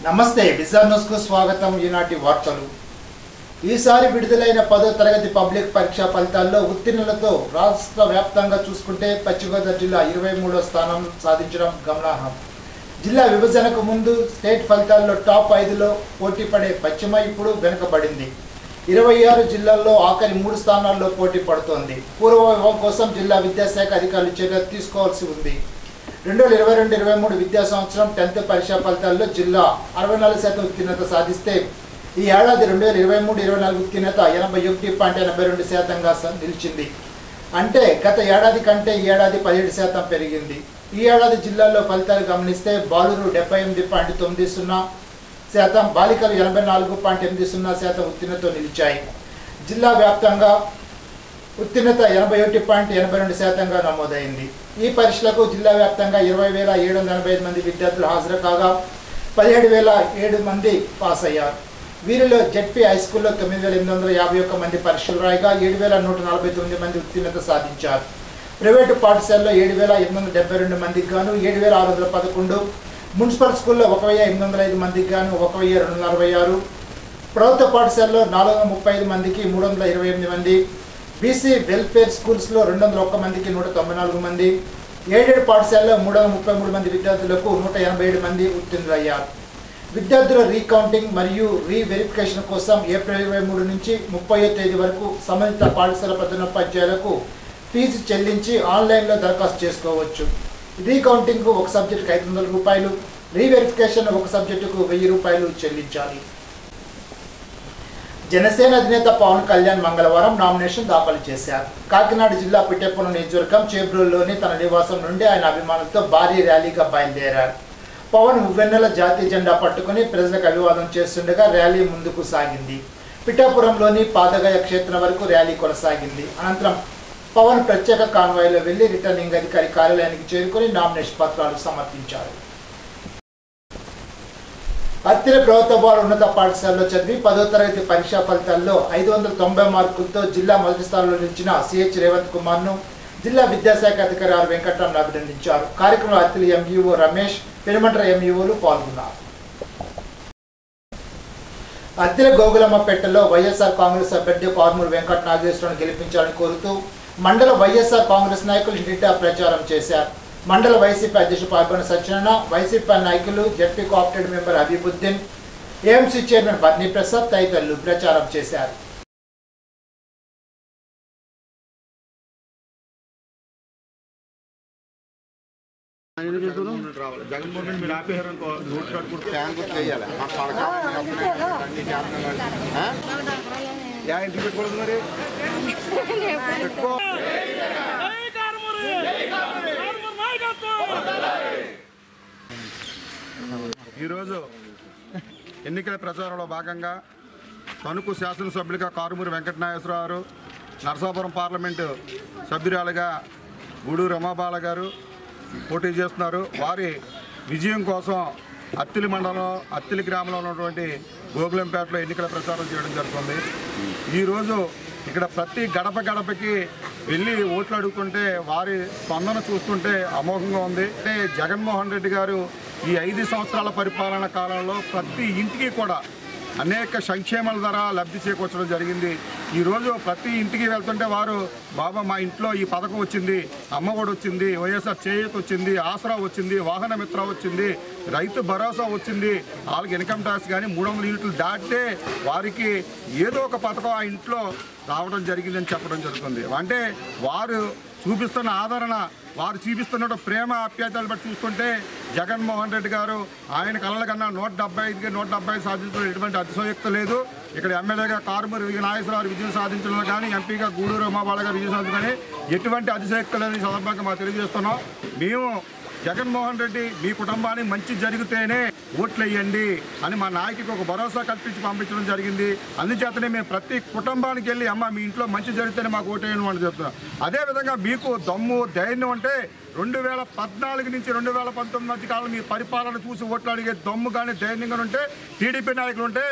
నమస్తే vision news కు స్వాగతం. ఈనాటి వార్తలు. ఈసారి విడుదలైన 10వ తరగతి పబ్లిక్ పరీక్ష ఫలితాల్లో ఉత్తీర్ణులతో రాష్ట్ర వ్యాప్తంగా చూసుకుంటే పశ్చిమ గోదావరి జిల్లా 23వ స్థానం సాధించడం గమనార్హం. జిల్లా విభజనకు ముందు స్టేట్ ఫలితాల్లో టాప్ 5లో పోటీ పడే పశ్చిమ ఇప్పుడు వెనుకబడింది. 26 జిల్లాల్లో ఆఖరి 3 స్థానాల్లో పోటీ పడుతోంది. పూర్వ వైభవం కోసం జిల్లా విద్యాశాఖ అధికారులు చర్యలు తీసుకోవాల్సి ఉంది. 2022-23 విద్యా సంవత్సరం 10th పరీక్షా ఫలితాల్లో జిల్లా 64% ఉత్తీర్ణత సాధిస్తే ఈ ఏడాది 2023-24 ఉత్తీర్ణత 81.82%గా నిలిచింది. అంటే గత ఏడాది కంటే ఈ ఏడాది 17% పెరిగింది. ఈ ఏడాది జిల్లాలో ఫలితాలు గమనిస్తే బాలురు 78.90%, బాలికలు 84.80% ఉత్తీర్ణతతో నిలిచాయి. జిల్లా వ్యాప్తంగా ఉత్తీర్ణత 81.82%గా నమోదైంది. ఈ పరీక్షలకు జిల్లా వ్యాప్తంగా 20,785 మంది విద్యార్థులు హాజరు కాగా 17,007 మంది పాస్ అయ్యారు. వీరిలో జెడ్పీ హైస్కూల్లో 9,851 మంది పరీక్షలు రాయగా 7,149 మంది ఉత్తీర్ణత సాధించారు. ప్రైవేటు పాఠశాలలో 7,872 మందికి గాను 7,611, మున్సిపల్ స్కూల్లో 1,805 మందికి గాను 1,246, ప్రభుత్వ పాఠశాలలో 435 మందికి 328 మంది, బీసీ వెల్ఫేర్ స్కూల్స్లో 201 మందికి 194 మంది, ఎయిడెడ్ పాఠశాలలో 333 మంది విద్యార్థులకు 187 మంది ఉత్తీర్ణులయ్యారు. విద్యార్థుల రీకౌంటింగ్ మరియు రీవెరిఫికేషన్ కోసం ఏప్రిల్ 23 నుంచి 30వ తేదీ వరకు సంబంధిత పాఠశాల ప్రధానోపాధ్యాయులకు ఫీజు చెల్లించి ఆన్లైన్లో దరఖాస్తు చేసుకోవచ్చు. రీకౌంటింగ్కు ఒక సబ్జెక్టుకు 500 రూపాయలు, రీవెరిఫికేషన్ ఒక సబ్జెక్టుకు 1000 రూపాయలు చెల్లించాలి. జనసేన అధినేత పవన్ కళ్యాణ్ మంగళవారం నామినేషన్ దాఖలు చేశారు. కాకినాడ జిల్లా పిఠాపురం నియోజకవర్గం చేబ్రోలులోని తన నివాసం నుండి ఆయన అభిమానులతో భారీ ర్యాలీగా బయలుదేరారు. పవన్ ఉవ్వెన్నెల జాతీయ జెండా పట్టుకుని ప్రజలకు అభివాదం చేస్తుండగా ర్యాలీ ముందుకు సాగింది. పిఠాపురంలోని పాదగయ క్షేత్రం వరకు ర్యాలీ కొనసాగింది. అనంతరం పవన్ ప్రత్యేక కాన్వాయ్లో వెళ్లి రిటర్నింగ్ అధికారి కార్యాలయానికి చేరుకుని నామినేషన్ పత్రాలు సమర్పించారు. అత్తిలి ప్రభుత్వ బాల ఉన్నత పాఠశాలలో చదివి 10వ తరగతి పరీక్షా ఫలితాల్లో 590 మార్కులతో జిల్లా మొదటి స్థానంలో నిలిచిన సిహెచ్ రేవంత్ కుమార్ను జిల్లా విద్యాశాఖ అధికారి ఆర్ వెంకటరామన్ అభినందించారు. కార్యక్రమంలో అత్తిలి ఎంఈఓ రమేష్, పెనుమంట్ర ఎంఈఓలు పాల్గొన్నారు. అత్తిలి గోగులమ్మపేటలో వైఎస్ఆర్ కాంగ్రెస్ అభ్యర్థి కార్మూరు వెంకట నాగేశ్వరరావును గెలిపించాలని కోరుతూ మండల వైఎస్ఆర్ కాంగ్రెస్ నాయకులు ఇంటింటా ప్రచారం చేశారు. మండల వైసీపీ అధ్యక్షుడు పాల్గొన్న సత్యనారాయణ, వైసీపీ నాయకులు, ZP co-operative member Habibuddin, AMC chairman Barni Prasad తదితరులు ప్రచారం చేశారు. ఈరోజు ఎన్నికల ప్రచారంలో భాగంగా తణుకు శాసనసభ్యులుగా కారుమూరి వెంకట నాగేశ్వరరావు, నరసాపురం పార్లమెంటు సభ్యురాలుగా గూడూరు రమాబాల గారు పోటీ చేస్తున్నారు. వారి విజయం కోసం అత్తిలి మండలం అత్తిలి గ్రామంలో ఉన్నటువంటి గోగులంపేటలో ఎన్నికల ప్రచారం చేయడం జరుగుతుంది. ఈరోజు ఇక్కడ ప్రతి గడప గడపకి వెళ్ళి ఓట్లు అడుగుతుంటే వారి స్పందన చూస్తుంటే అమోఘంగా ఉంది. అంటే జగన్మోహన్ రెడ్డి గారు ఈ 5 సంవత్సరాల పరిపాలన కాలంలో ప్రతి ఇంటికి కూడా అనేక సంక్షేమాల ద్వారా లబ్ధి చేకూర్చడం జరిగింది. ఈరోజు ప్రతి ఇంటికి వెళ్తుంటే వారు బాబా మా ఇంట్లో ఈ పథకం వచ్చింది, అమ్మఒడి వచ్చింది, వైఎస్ఆర్ చేయూత వచ్చింది, ఆసరా వచ్చింది, వాహన మిత్ర వచ్చింది, రైతు భరోసా వచ్చింది, వాళ్ళకి ఇన్కమ్ ట్యాక్స్ కానీ 300 యూనిట్లు దాటితే వారికి ఏదో ఒక పథకం ఆ ఇంట్లో రావడం జరిగిందని చెప్పడం జరుగుతుంది. అంటే వారు చూపిస్తున్న ఆదరణ, వారు చూపిస్తున్న ప్రేమ ఆప్యాయతలు బట్టి చూస్తుంటే జగన్మోహన్ రెడ్డి గారు ఆయన కళ్ళ కన్నా 175కి 175 సాధించడం ఎటువంటి అతిశయోక్తి లేదు. ఇక్కడ ఎమ్మెల్యేగా కారుమూరి నాగేశ్వరరావు విజయం సాధించడం కానీ, ఎంపీగా గూడూరు రమాబాల గారు విజయం సాధించడం కానీ ఎటువంటి అతిశయోక్తి లేని సందర్భంగా మాకు తెలియజేస్తున్నాం. మేము జగన్మోహన్ రెడ్డి మీ కుటుంబానికి మంచి జరిగితేనే ఓట్లు వేయండి అని మా నాయకుడికి ఒక భరోసా కల్పించి పంపించడం జరిగింది. అందుచేతనే మేము ప్రతి కుటుంబానికి వెళ్ళి అమ్మ మీ ఇంట్లో మంచి జరిగితేనే మాకు ఓటు వేయడం అని చెప్తున్నాం. అదేవిధంగా మీకు దమ్ము ధైర్యం అంటే 2014 నుంచి 2019 మధ్య కాలం మీ పరిపాలన చూసి ఓట్లు అడిగే దమ్ము కానీ ధైర్యం కానీ ఉంటే టీడీపీ నాయకులు ఉంటే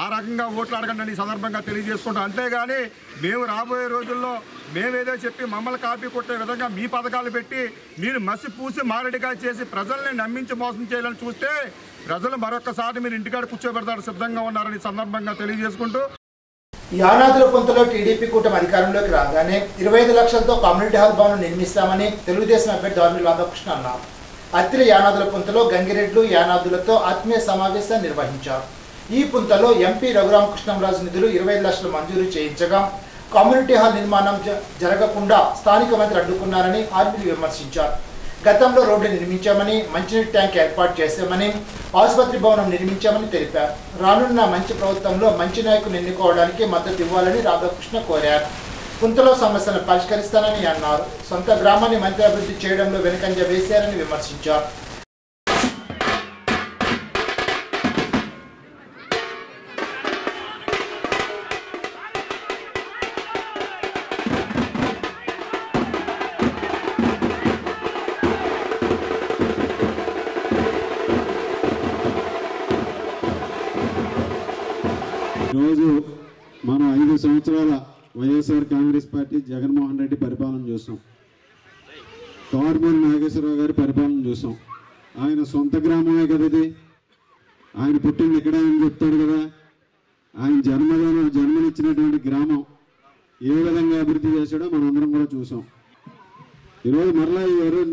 ఆ రకంగా ఓట్లు అడగండి ఈ సందర్భంగా తెలియజేసుకుంటాం. అంతేగాని మేము రాబోయే రోజుల్లో మేమేదో చెప్పి మమ్మల్ని కాపీ కొట్టే విధంగా మీ పథకాలు పెట్టి మీరు మసి పూసి మారడిగా చేసి ప్రజల్ని నమ్మించి మోసం చేయాలని చూస్తే ప్రజలు మరొకసారి మీరు ఇంటికాడ కూర్చోబెడతారు సిద్ధంగా ఉన్నారని సందర్భంగా తెలియజేసుకుంటూ, యానాదుల పుంతలో టీడీపీ కూటమి అధికారంలోకి రాగానే 25 లక్షలతో కమ్యూనిటీ హాల్ భవనం నిర్మిస్తామని తెలుగుదేశం అభ్యర్థి ఆర్మీ రాధాకృష్ణ అన్నారు. అత్తిలి యానాదుల పుంతలో గంగిరెడ్లు యానాదులతో ఆత్మీయ సమావేశాన్ని నిర్వహించారు. ఈ పుంతలో ఎంపీ రఘురామకృష్ణంరాజు నిధులు 25 లక్షలు మంజూరు చేయించగా కమ్యూనిటీ హాల్ నిర్మాణం జరగకుండా స్థానిక మంత్రి అడ్డుకున్నారని ఆర్మీ విమర్శించారు. గతంలో రోడ్లు నిర్మించామని, మంచినీటి ట్యాంక్ ఏర్పాటు చేశామని, ఆసుపత్రి భవనం నిర్మించామని తెలిపారు. రానున్న మంచి ప్రభుత్వంలో మంచి నాయకుని ఎన్నుకోవడానికి మద్దతు ఇవ్వాలని రాధాకృష్ణ కోరారు. పుంతలో సమస్యలను పరిష్కరిస్తానని అన్నారు. సొంత గ్రామాన్ని మంత్రి అభివృద్ధి చేయడంలో వెనుకంజ వేశారని విమర్శించారు. ఈరోజు మనం 5 సంవత్సరాల వైఎస్ఆర్ కాంగ్రెస్ పార్టీ జగన్మోహన్ రెడ్డి పరిపాలన చూసాం. కారుమూరి నాగేశ్వరరావు గారి పరిపాలన చూసాం. ఆయన సొంత గ్రామమే కదా ఇది, ఆయన పుట్టింది ఇక్కడే అని చెప్తాడు కదా. ఆయన జన్మనిచ్చినటువంటి గ్రామం ఏ విధంగా అభివృద్ధి చేశాడో మనందరం కూడా చూసాం. ఈరోజు మరలా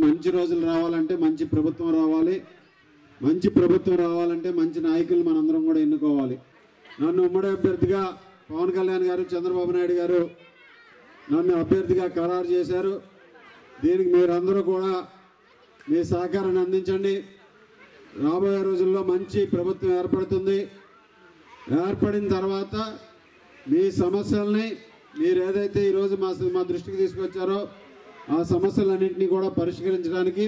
మంచి రోజులు రావాలంటే మంచి ప్రభుత్వం రావాలి. మంచి ప్రభుత్వం రావాలంటే మంచి నాయకులు మనందరం కూడా ఎన్నుకోవాలి. నన్ను ఉమ్మడి అభ్యర్థిగా పవన్ కళ్యాణ్ గారు, చంద్రబాబు నాయుడు గారు నన్ను అభ్యర్థిగా ఖరారు చేశారు. దీనికి మీరందరూ కూడా మీ సహకారాన్ని అందించండి. రాబోయే రోజుల్లో మంచి ప్రభుత్వం ఏర్పడుతుంది. ఏర్పడిన తర్వాత మీ సమస్యల్ని మీరు ఏదైతే ఈరోజు మా దృష్టికి తీసుకొచ్చారో ఆ సమస్యలన్నింటినీ కూడా పరిష్కరించడానికి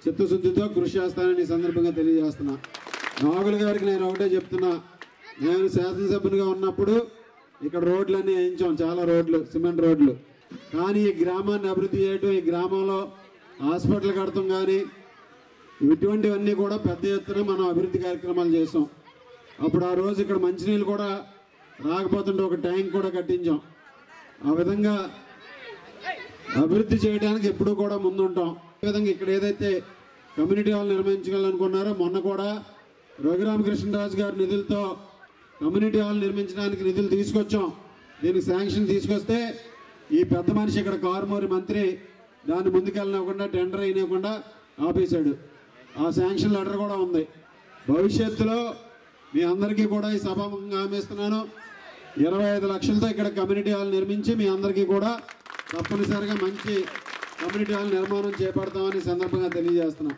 చిత్తశుద్ధితో కృషి చేస్తానని ఈ సందర్భంగా తెలియజేస్తున్నా. నాగులు గారికి నేను ఒకటే చెప్తున్నా, నేను శాసనసభ్యునిగా ఉన్నప్పుడు ఇక్కడ రోడ్లన్నీ వేయించాం, చాలా రోడ్లు, సిమెంట్ రోడ్లు. కానీ ఈ గ్రామాన్ని అభివృద్ధి చేయడం, ఈ గ్రామంలో హాస్పిటల్ కడతాం కానీ ఇటువంటివన్నీ కూడా పెద్ద ఎత్తున మనం అభివృద్ధి కార్యక్రమాలు చేసాం. అప్పుడు ఆ రోజు ఇక్కడ మంచినీళ్ళు కూడా రాకపోతుంటే ఒక ట్యాంక్ కూడా కట్టించాం. ఆ విధంగా అభివృద్ధి చేయడానికి ఎప్పుడూ కూడా ముందుంటాం. ఈ విధంగా ఇక్కడ ఏదైతే కమ్యూనిటీ హాల్ నిర్మించాలనుకున్నారో మొన్న కూడా రఘురామకృష్ణరాజు గారి నిధులతో కమ్యూనిటీ హాల్ నిర్మించడానికి నిధులు తీసుకొచ్చాం. దీనికి శాంక్షన్ తీసుకొస్తే ఈ పెద్ద మనిషి ఇక్కడ కారుమూరి మంత్రి దాన్ని ముందుకెళ్ళనివ్వకుండా, టెండర్ అయినకుండా ఆపేశాడు. ఆ శాంక్షన్ లెటర్ కూడా ఉంది. భవిష్యత్తులో మీ అందరికీ కూడా ఈ సభాముఖంగా హామీస్తున్నాను, 25 లక్షలతో ఇక్కడ కమ్యూనిటీ హాల్ నిర్మించి మీ అందరికీ కూడా తప్పనిసరిగా మంచి కమ్యూనిటీ హాల్ నిర్మాణం చేపడతామని సందర్భంగా తెలియజేస్తున్నాం.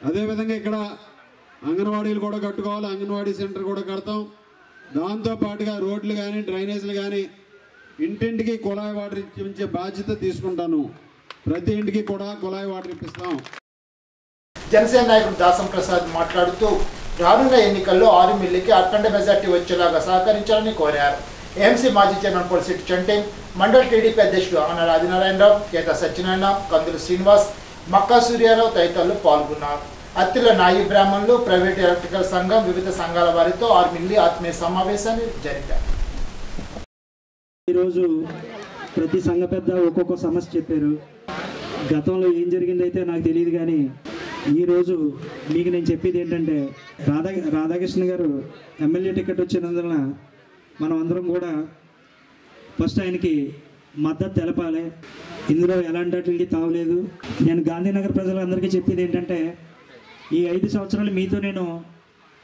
అదేవిధంగా ఇక్కడ అంగన్వాడీలు కూడా కట్టుకోవాలి, అంగన్వాడీ సెంటర్ కూడా కడతాం. దాంతోపాటుగా రోడ్లు కానీ, డ్రైనేజీలు కానీ ఇంటింటికి కుళాయి వాటర్ ఇప్పించే బాధ్యత తీసుకుంటాను. ప్రతి ఇంటికి కూడా కుళాయి వాటర్ ఇప్పిస్తాం. జనసేన నాయకుడు దాసం ప్రసాద్ మాట్లాడుతూ రానున్న ఎన్నికల్లో ఆర్మీలకి అఖండ మెజార్టీ వచ్చేలాగా సహకరించాలని కోరారు. ఏఎంసీ మాజీ చైర్మన్ పొలిశెట్టి చంటే, మండల టీడీపీ అధ్యక్షుడు ఆనల ఆదినారాయణరావు, కేత సత్యనారాయణ, కందులు శ్రీనివాస్, మక్కా సూర్యారావు తదితరులు పాల్గొన్నారు. అత్తిల నాయి బ్రాహ్మణులు, ప్రైవేట్ ఎలక్ట్రికల్ సంఘం, వివిధ సంఘాల వారితో ఆర్మీల్లి ఆత్మీయ సమావేశాన్ని జరిపారు. ఈరోజు ప్రతి సంఘ పెద్ద ఒక్కొక్క సమస్య చెప్పారు. గతంలో ఏం జరిగిందైతే నాకు తెలియదు, కానీ ఈరోజు మీకు నేను చెప్పేది ఏంటంటే రాధాకృష్ణ గారు ఎమ్మెల్యే టికెట్ వచ్చినందువలన మనం అందరం కూడా ఫస్ట్ ఆయనకి మద్దతు తెలపాలి. ఇందులో ఎలాంటి వాటికి తావలేదు. నేను గాంధీనగర్ ప్రజలందరికీ చెప్పేది ఏంటంటే, ఈ 5 సంవత్సరాలు మీతో నేను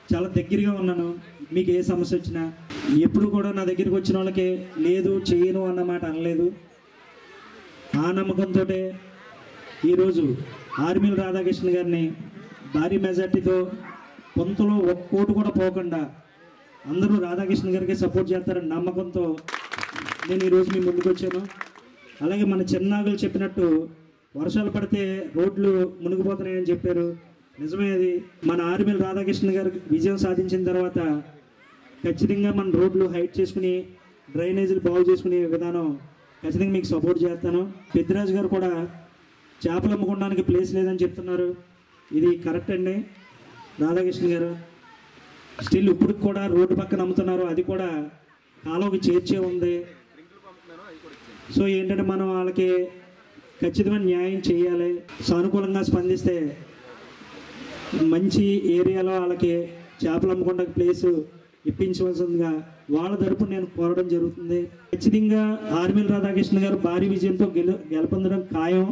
చాలా దగ్గరగా ఉన్నాను. మీకు ఏ సమస్య వచ్చినా ఎప్పుడు కూడా నా దగ్గరికి వచ్చిన వాళ్ళకి లేదు చేయను అన్నమాట అనలేదు. ఆ నమ్మకంతో ఈరోజు ఆర్మీల రాధాకృష్ణ గారిని భారీ మెజార్టీతో పొంతలో ఒక్క కోటు కూడా పోకుండా అందరూ రాధాకృష్ణ గారికి సపోర్ట్ చేస్తారని నమ్మకంతో నేను ఈరోజు మీ ముందుకు వచ్చాను. అలాగే మన చిన్నాగులు చెప్పినట్టు వర్షాలు పడితే రోడ్లు మునిగిపోతున్నాయని చెప్పారు. నిజమే, అది మన ఆర్మీల రాధాకృష్ణ గారు విజయం సాధించిన తర్వాత ఖచ్చితంగా మన రోడ్లు హైట్ చేసుకుని డ్రైనేజీలు బాగు చేసుకునే విధానం ఖచ్చితంగా మీకు సపోర్ట్ చేస్తాను. పెద్దిరాజు గారు కూడా చేపలు అమ్ముకోవడానికి ప్లేస్ లేదని చెప్తున్నారు. ఇది కరెక్ట్ అండి. రాధాకృష్ణ గారు స్టిల్ ఇప్పుడు కూడా రోడ్డు పక్కన అమ్ముతున్నారు. అది కూడా కాలువకి చేర్చే ఉంది. సో ఏంటంటే మనం వాళ్ళకి ఖచ్చితమైన న్యాయం చేయాలి, సానుకూలంగా స్పందిస్తే మంచి ఏరియాలో వాళ్ళకి చేపలు అమ్ముకుంటే ప్లేసు ఇప్పించవలసిందిగా వాళ్ళ తరపున నేను కోరడం జరుగుతుంది. ఖచ్చితంగా ఆర్మీల రాధాకృష్ణ గారు భారీ విజయంతో గెలుపొందడం ఖాయం.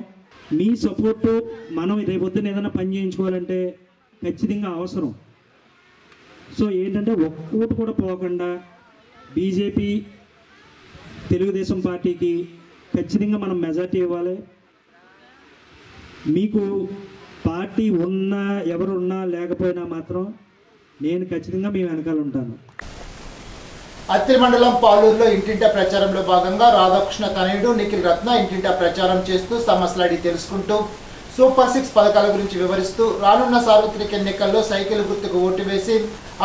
మీ సపోర్టు మనం రేపొద్దున ఏదైనా పని చేయించుకోవాలంటే ఖచ్చితంగా అవసరం. సో ఏంటంటే ఒక్కోటి కూడా పోకుండా బీజేపీ తెలుగుదేశం పార్టీకి ఖచ్చితంగా మనం మెజార్టీ ఇవ్వాలి. మీకు పార్టీ ఉన్నా ఎవరు ఉన్నా లేకపోయినా మాత్రం నేను ఖచ్చితంగా మీ వెనకాల ఉంటాను. అత్తిలి మండలం పాలూరులో ఇంటింటా ప్రచారంలో భాగంగా రాధాకృష్ణ తనయుడు నిఖిల్ రత్న ఇంటింటా ప్రచారం చేస్తూ సమస్యలు అడిగి తెలుసుకుంటూ సూపర్ 6 పథకాల గురించి వివరిస్తూ రానున్న సార్వత్రిక ఎన్నికల్లో సైకిల్ గుర్తుకు ఓటు వేసి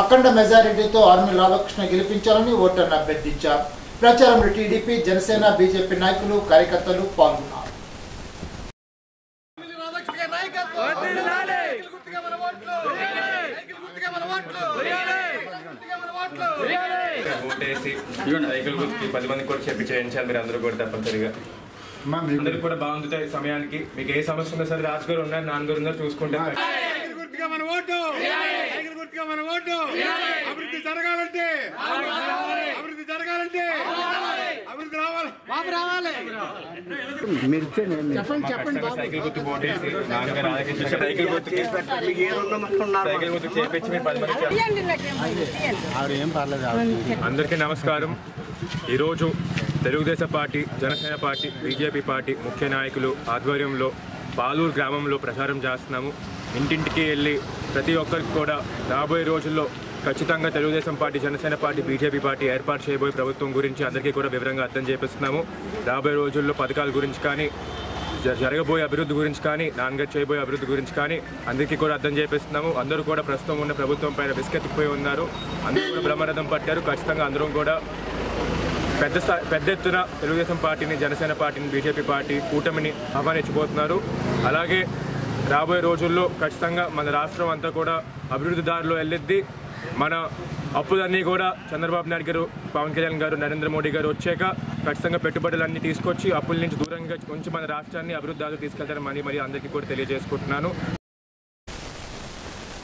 అఖండ మెజారిటీతో ఆర్మీ రాధాకృష్ణ గెలిపించాలని ఓటర్ను అభ్యర్థించారు. ప్రచారంలో టీడీపీ, జనసేన, బీజేపీ నాయకులు, కార్యకర్తలు పాల్గొన్నారు. సైకిల్ గుర్తుకి 10 మంది కూడా చెప్పి చేయించాలి. మీరు అందరూ కూడా తప్పనిసరిగా అందరికి కూడా బాగుంటుంది. సమయానికి మీకు ఏ సమస్య ఉన్నా సరే రాజు గారు ఉన్నారు, నాన్నగారు ఉన్నారు, చూసుకుంటే అభివృద్ధి జరగాలంటే సైకిల్ గుర్తు పోటేసి నాన్నగారు రాధాకృష్ణ సైకిల్ గుర్తుకి చేపించి మీరు 10 మంది. అందరికీ నమస్కారం. ఈరోజు Telugu Desam party, Janasena party, BJP party ముఖ్య నాయకులు ఆధ్వర్యంలో పాలూరు గ్రామంలో ప్రచారం చేస్తున్నాము. ఇంటింటికి వెళ్ళి ప్రతి ఒక్కరికి కూడా రాబోయే రోజుల్లో ఖచ్చితంగా Telugu Desam party, Janasena party, BJP party ఏర్పాటు చేయబోయే ప్రభుత్వం గురించి అందరికీ కూడా వివరంగా అర్థం చేపిస్తున్నాము. రాబోయే రోజుల్లో పథకాల గురించి కానీ, జరగబోయే అభివృద్ధి గురించి కానీ, నాన్నగారు చేయబోయే అభివృద్ధి గురించి కానీ అందరికీ కూడా అర్థం చేపిస్తున్నాము. అందరూ కూడా ప్రస్తుతం ఉన్న ప్రభుత్వం పైన విసుకెత్తిపోయి ఉన్నారు. అందరూ కూడా బ్రహ్మరథం పట్టారు. ఖచ్చితంగా అందరం కూడా పెద్ద ఎత్తున తెలుగుదేశం పార్టీని, జనసేన పార్టీని, బీజేపీ పార్టీ కూటమిని ఆహ్వానించబోతున్నారు. అలాగే రాబోయే రోజుల్లో ఖచ్చితంగా మన రాష్ట్రం అంతా కూడా అభివృద్ధి దారిలో వెళ్ళిద్ది. మన అప్పులన్నీ కూడా చంద్రబాబు నాయుడు గారు, పవన్ కళ్యాణ్ గారు, నరేంద్ర మోడీ గారు వచ్చాక ఖచ్చితంగా పెట్టుబడులన్నీ తీసుకొచ్చి అప్పుల నుంచి దూరంగా ఉంచి మన రాష్ట్రాన్ని అభివృద్ధి దారిలో తీసుకెళ్తారని మరి అందరికీ కూడా తెలియజేసుకుంటున్నాను.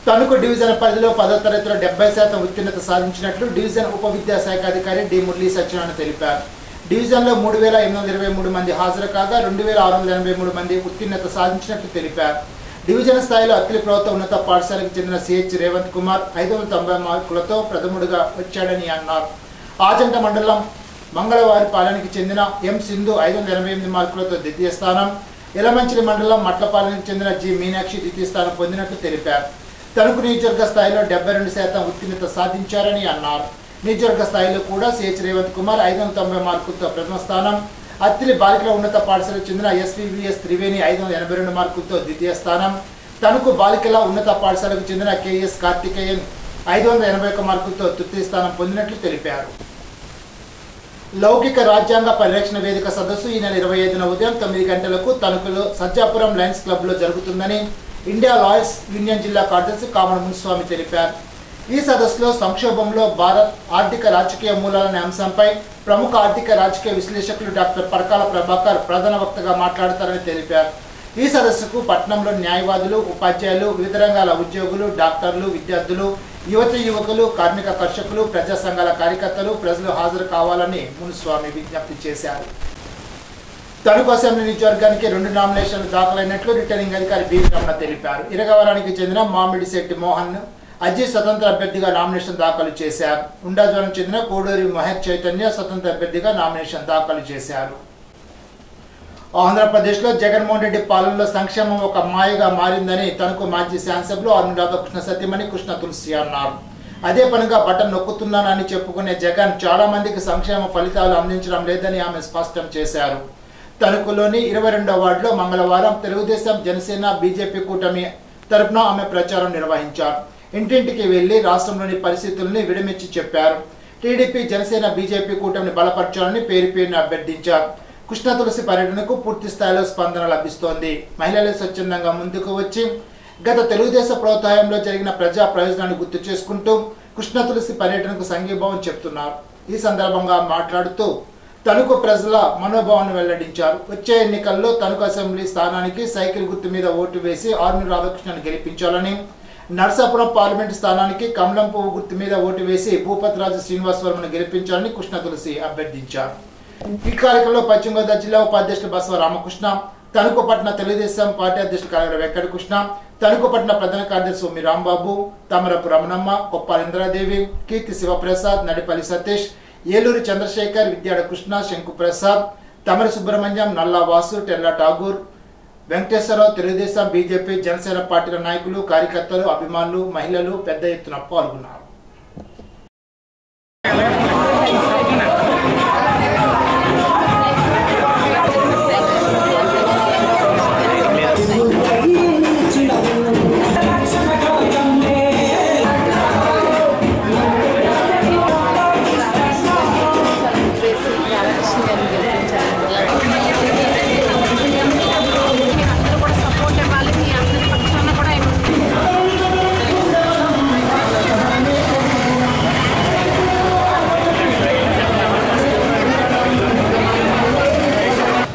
తణుకు డివిజన్ పరిధిలో 10వ తరగతిలో 70% ఉత్తీర్ణత సాధించినట్లు డివిజన్ ఉప విద్యాశాఖ అధికారి డి మురళీ సత్యనారాయణ తెలిపారు. డివిజన్లో 3823 మంది హాజరు కాగా 2683 మంది ఉత్తీర్ణత సాధించినట్లు తెలిపారు. డివిజన్ స్థాయిలో అత్తిలి ప్రభుత్వ ఉన్నత పాఠశాలకు చెందిన సిహెచ్ రేవంత్ కుమార్ 590 మార్కులతో ప్రథముడిగా వచ్చాడని అన్నారు. ఆజంట మండలం మంగళవారిపాలెనికి చెందిన ఎం సింధు 588 మార్కులతో ద్వితీయ స్థానం, ఎలమంచిలి మండలం మట్లపాలెనికి చెందిన జి మీనాక్షి ద్వితీయ స్థానం పొందినట్లు తెలిపారు. తణుకు నియోజకవర్గ స్థాయిలో 72% ఉత్తీర్ణత సాధించారని అన్నారు. నియోజకవర్గ స్థాయిలో కూడా సిహెచ్ రేవంత్ కుమార్ 590 మార్కులతో ప్రథమ స్థానం, అత్తిలి బాలికల ఉన్నత పాఠశాలకు చెందిన ఎస్వివిఎస్ త్రివేణి 582 మార్కులతో ద్వితీయ స్థానం, తణుకు బాలికల ఉన్నత పాఠశాలకు చెందిన కెఎస్ కార్తికేయన్ 581 మార్కులతో తృతీయ స్థానం పొందినట్లు తెలిపారు. లౌకిక రాజ్యాంగ పరిరక్షణ వేదిక సదస్సు ఈ నెల 25న ఉదయం 9 గంటలకు తణుకులో సజ్జాపురం లయన్స్ క్లబ్లో జరుగుతుందని ఇండియా లాయర్స్ యూనియన్ జిల్లా కార్యదర్శి కామన మునిస్వామి తెలిపారు. ఈ సదస్సులో సంక్షోభంలో భారత్ ఆర్థిక రాజకీయ మూలాలనే అంశంపై ప్రముఖ ఆర్థిక రాజకీయ విశ్లేషకులు డాక్టర్ పరకాల ప్రభాకర్ ప్రధాన వక్తగా మాట్లాడతారని తెలిపారు. ఈ సదస్సుకు పట్టణంలో న్యాయవాదులు, ఉపాధ్యాయులు, వివిధ రంగాల ఉద్యోగులు, డాక్టర్లు, విద్యార్థులు, యువకులు, కార్మిక కర్షకులు, ప్రజా సంఘాల కార్యకర్తలు, ప్రజలు హాజరు కావాలని మునిస్వామి విజ్ఞప్తి చేశారు. తణుకు అసెంబ్లీ నియోజకవర్గానికి 2 నామినేషన్లు దాఖలైనట్లు రిటర్నింగ్ అధికారి బి రమణ తెలిపారు. ఇరగవరానికి చెందిన మామిడిశెట్టి మోహన్ అజయ్ స్వతంత్ర అభ్యర్థిగా నామినేషన్ దాఖలు చేశారు. ఉండాజోరం చెందిన కోడూరి మహేష్ చైతన్య స్వతంత్ర అభ్యర్థిగా నామినేషన్ దాఖలు చేశారు. ఆంధ్రప్రదేశ్లో జగన్మోహన్ రెడ్డి పాలనలో సంక్షేమం ఒక మాయగా మారిందని తణుకు మాజీ శాసనసభ్యులు ఆర్మీ రాధాకృష్ణ సతీమణి కృష్ణ తులసి అన్నారు. అదే పనిగా బటన్ నొక్కుతున్నానని చెప్పుకునే జగన్ చాలా మందికి సంక్షేమ ఫలితాలు అందించడం లేదని ఆమె స్పష్టం చేశారు. తణుకులోని 22వ వార్డులో మంగళవారం తెలుగుదేశం, జనసేన, బీజేపీ కూటమి తరపున ఆమె ప్రచారం నిర్వహించారు. ఇంటింటికి వెళ్లి రాష్ట్రంలోని పరిస్థితుల్ని విడమిచ్చి చెప్పారు. టీడీపీ, జనసేన, బీజేపీ కూటమిని బలపరచాలని పేరుని అభ్యర్థించారు. కృష్ణ తులసి పర్యటనకు పూర్తి స్థాయిలో స్పందన లభిస్తోంది. మహిళలే స్వచ్ఛందంగా ముందుకు వచ్చి గత తెలుగుదేశం ప్రభుత్వంలో జరిగిన ప్రజా ప్రయోజనాన్ని గుర్తు చేసుకుంటూ కృష్ణ తులసి పర్యటనకు సంఘీభావం చెప్తున్నారు. ఈ సందర్భంగా మాట్లాడుతూ తణుకు ప్రజల మనోభావాన్ని వెల్లడించారు. వచ్చే ఎన్నికల్లో తణుకు అసెంబ్లీ స్థానానికి సైకిల్ గుర్తు మీద ఓటు వేసి ఆర్మీ రాధాకృష్ణను గెలిపించాలని, నర్సాపురం పార్లమెంటు స్థానానికి కమలం పువ్వు గుర్తు మీద ఓటు వేసి భూపతిరాజు శ్రీనివాస్ వర్మను గెలిపించాలని కృష్ణ తులసి అభ్యర్థించారు. ఈ కార్యక్రమంలో పశ్చిమ గోదావరి జిల్లా ఉపాధ్యక్షుడు బసవ రామకృష్ణ, తణుకు పట్టణ తెలుగుదేశం పార్టీ అధ్యక్షుడు కలగర వెంకటకృష్ణ, తణుకు పట్టణ ప్రధాన కార్యదర్శి సోమి రాంబాబు, తమరపు రమణమ్మ, కొప్పాల ఇంద్రాదేవి, కీర్తి శివప్రసాద్, నడిపల్లి సతీష్, ఏలూరు చంద్రశేఖర్, విద్యాడ కృష్ణ, శంకు ప్రసాద్, తమర సుబ్రహ్మణ్యం, నల్లా వాసు, టెల్లా ఠాగూర్, వెంకటేశ్వరరావు, తెలుగుదేశం, బీజేపీ, జనసేన పార్టీల నాయకులు, కార్యకర్తలు, అభిమానులు, మహిళలు పెద్ద ఎత్తున పాల్గొన్నారు.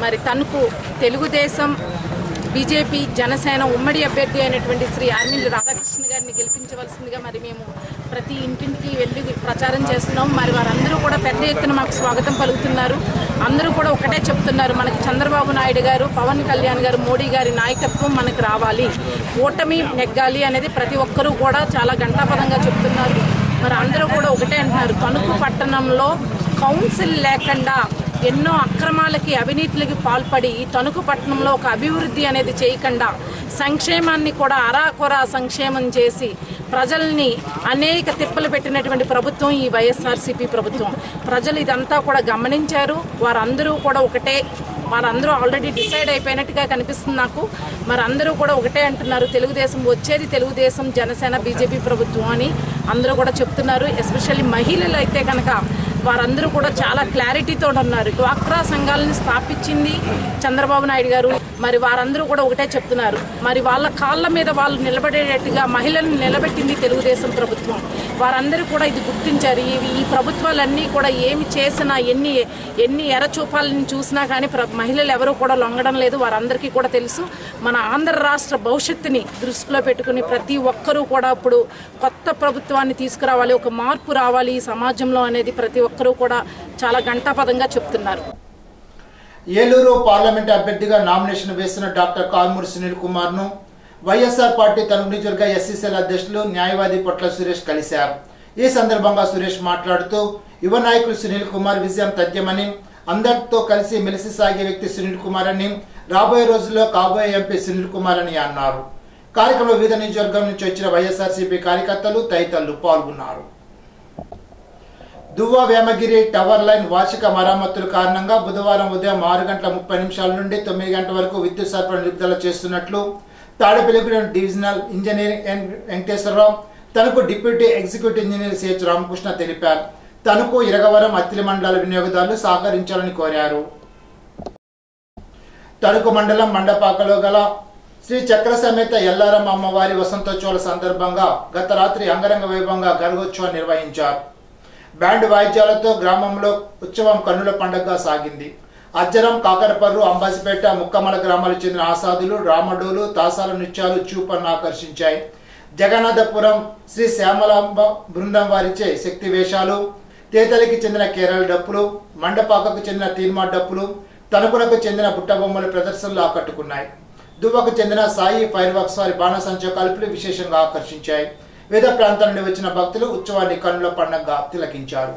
మరి తణుకు తెలుగుదేశం, బీజేపీ, జనసేన ఉమ్మడి అభ్యర్థి అయినటువంటి శ్రీ ఆర్మీల రాధాకృష్ణ గారిని గెలిపించవలసిందిగా మరి మేము ప్రతి ఇంటింటికి వెళ్ళి ప్రచారం చేస్తున్నాం. మరి వారందరూ కూడా పెద్ద ఎత్తున మాకు స్వాగతం పలుకుతున్నారు. అందరూ కూడా ఒకటే చెప్తున్నారు, మనకి చంద్రబాబు నాయుడు గారు, పవన్ కళ్యాణ్ గారు, మోడీ గారి నాయకత్వం మనకు రావాలి, ఓటమి నెగ్గాలి అనేది ప్రతి ఒక్కరూ కూడా చాలా ఘంటాపదంగా చెప్తున్నారు. మరి అందరూ కూడా ఒకటే అంటున్నారు, తణుకు పట్టణంలో కౌన్సిల్ లేకుండా ఎన్నో అక్రమాలకి, అవినీతులకి పాల్పడి ఈ తణుకు పట్టణంలో ఒక అభివృద్ధి అనేది చేయకుండా సంక్షేమాన్ని కూడా అరాకొరా సంక్షేమం చేసి ప్రజల్ని అనేక తిప్పలు పెట్టినటువంటి ప్రభుత్వం ఈ వైఎస్ఆర్సీపీ ప్రభుత్వం. ప్రజలు ఇదంతా కూడా గమనించారు. వారందరూ కూడా ఒకటే, వారందరూ ఆల్రెడీ డిసైడ్ అయిపోయినట్టుగా కనిపిస్తుంది నాకు. మరి అందరూ కూడా ఒకటే అంటున్నారు, తెలుగుదేశం వచ్చేది తెలుగుదేశం, జనసేన, బీజేపీ ప్రభుత్వం అని అందరూ కూడా చెప్తున్నారు. ఎస్పెషల్లీ మహిళలు అయితే కనుక వారందరూ కూడా చాలా క్లారిటీతో ఉన్నారు. డ్వాక్రా సంఘాలను స్థాపించింది చంద్రబాబు నాయుడు గారు. మరి వారందరూ కూడా ఒకటే చెప్తున్నారు, మరి వాళ్ళ కాళ్ళ మీద వాళ్ళు నిలబడేటట్టుగా మహిళలను నిలబెట్టింది తెలుగుదేశం ప్రభుత్వం. వారందరూ కూడా ఇది గుర్తించారు. ఈ ప్రభుత్వాలన్నీ కూడా ఏమి చేసినా, ఎన్ని ఎరచూపాలని చూసినా కానీ మహిళలు ఎవరూ కూడా లొంగడం లేదు. వారందరికీ కూడా తెలుసు. మన ఆంధ్ర రాష్ట్ర భవిష్యత్తుని దృష్టిలో పెట్టుకుని ప్రతి ఒక్కరూ కూడా ఇప్పుడు కొత్త ప్రభుత్వాన్ని తీసుకురావాలి, ఒక మార్పు రావాలి ఈ సమాజంలో అనేది ప్రతి ఒక్కరూ కూడా చాలా ఘంటాపదంగా చెప్తున్నారు. ఏలూరు పార్లమెంట్ అభ్యర్థిగా నామినేషన్ వేసిన డాక్టర్ కాల్మూరి సునీల్ కుమార్ ను వైఎస్ఆర్ పార్టీ తణుకు నియోజకవర్గ ఎస్సీసీఎల్ అధ్యక్షులు న్యాయవాది పొట్ల సురేష్ కలిశారు. ఈ సందర్భంగా సురేష్ మాట్లాడుతూ యువ నాయకులు సునీల్ కుమార్ విజయం తథ్యమని, అందరితో కలిసి మెలిసి సాగే వ్యక్తి సునీల్ కుమార్ అని, రాబోయే రోజుల్లో కాబోయే ఎంపీ సునీల్ కుమార్ అని అన్నారు. కార్యక్రమంలో వివిధ నియోజకవర్గం నుంచి వచ్చిన వైఎస్ఆర్సీపీ కార్యకర్తలు తదితరులు పాల్గొన్నారు. దువ్వ వేమగిరి టవర్ లైన్ వార్షిక మరమ్మతుల కారణంగా బుధవారం ఉదయం 6:30 నుండి 9 గంటల వరకు విద్యుత్ సరఫరా నిలుపుదల చేస్తున్నట్లు Tadepalligudem divisional engineer Venkateswara Rao, Tanuku deputy executive engineer CH Ramakrishna తెలిపారు. తణుకు, ఇరగవరం, అత్తిలి మండల వినియోగదారులు సహకరించాలని కోరారు. తణుకు మండలం మండపాకలో గల శ్రీ చక్ర సమేత ఎల్లారం అమ్మవారి వసంతోత్సవాల సందర్భంగా గత రాత్రి అంగరంగ వైభవంగా గర్భోత్సవం నిర్వహించారు. బ్యాండ్ వాయిద్యాలతో గ్రామంలో ఉత్సవం కన్నుల పండుగగా సాగింది. అజ్జరం, కాకరపర్రు, అంబాసిపేట, ముక్కమల గ్రామాలకు చెందిన ఆసాదులు, రామడోలు, తాసాల నృత్యాలు చూపలను ఆకర్షించాయి. జగన్నాథపురం శ్రీ శ్యామలాంబ బృందం వారిచే శక్తి వేషాలు, తేతలికి చెందిన కేరళ డప్పులు, మండపాకకు చెందిన తీర్మా డప్పులు, తణుకులకు చెందిన బుట్టబొమ్మల ప్రదర్శనలు ఆకట్టుకున్నాయి. దువ్వకు చెందిన సాయి ఫైర్ వర్క్స్ వారి బాణసంచా కాల్పులు విశేషంగా ఆకర్షించాయి. వివిధ ప్రాంతాల నుండి వచ్చిన భక్తులు ఉత్సవాన్ని కన్నుల పండుగగా తిలకించారు.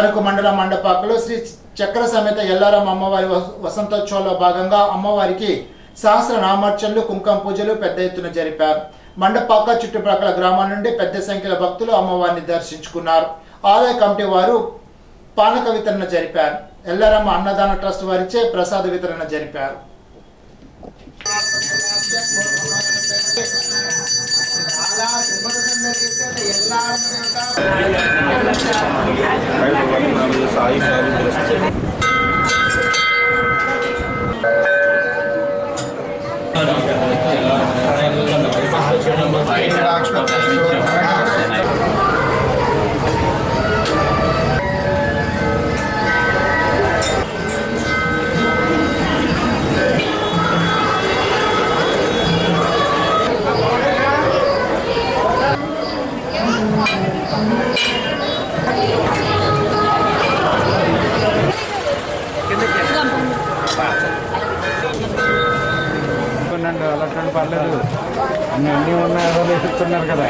తణుకు మండలం మండపాకలో శ్రీ చక్ర సమేత ఎల్లారమ్మ అమ్మవారి వసంతోత్సవంలో భాగంగా అమ్మవారికి సహస్ర నామార్చనలు కుంకుమ పూజలు పెద్ద ఎత్తున జరిపారు. మండపాక చుట్టుపక్కల గ్రామాల నుండి పెద్ద సంఖ్యలో భక్తులు అమ్మవారిని దర్శించుకున్నారు. ఆలయ కమిటీ వారు పానక వితరణ జరిపారు. ఎల్లారమ్మ అన్నదాన ట్రస్ట్ వారిచే ప్రసాద వితరణ జరిపారు. అలాంటి పర్లేదు అన్నీ ఉన్నాయో చెప్తున్నారు కదా.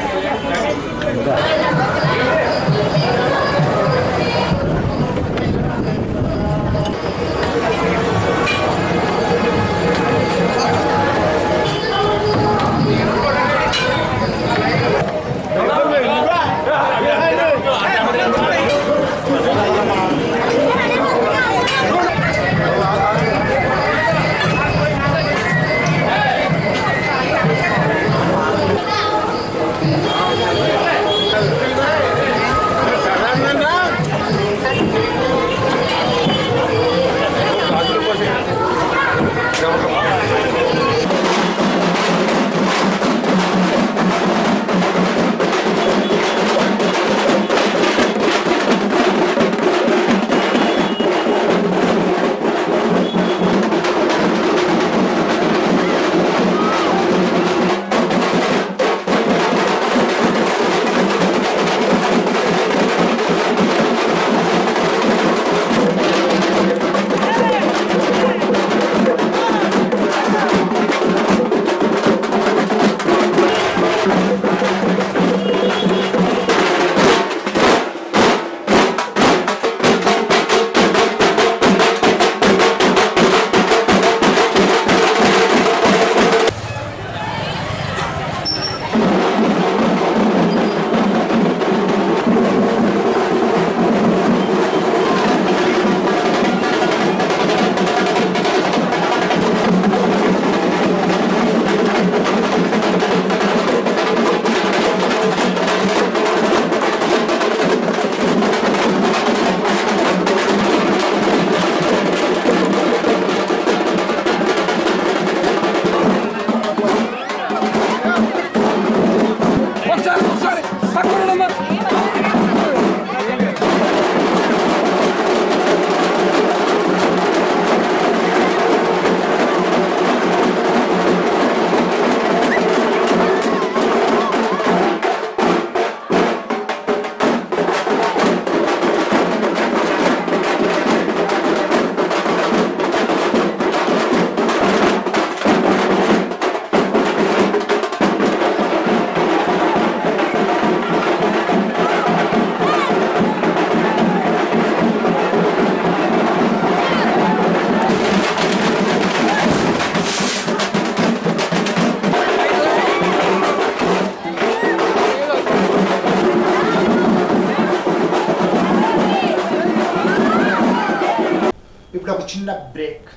ఇప్పుడు ఒక చిన్న బ్రేక్.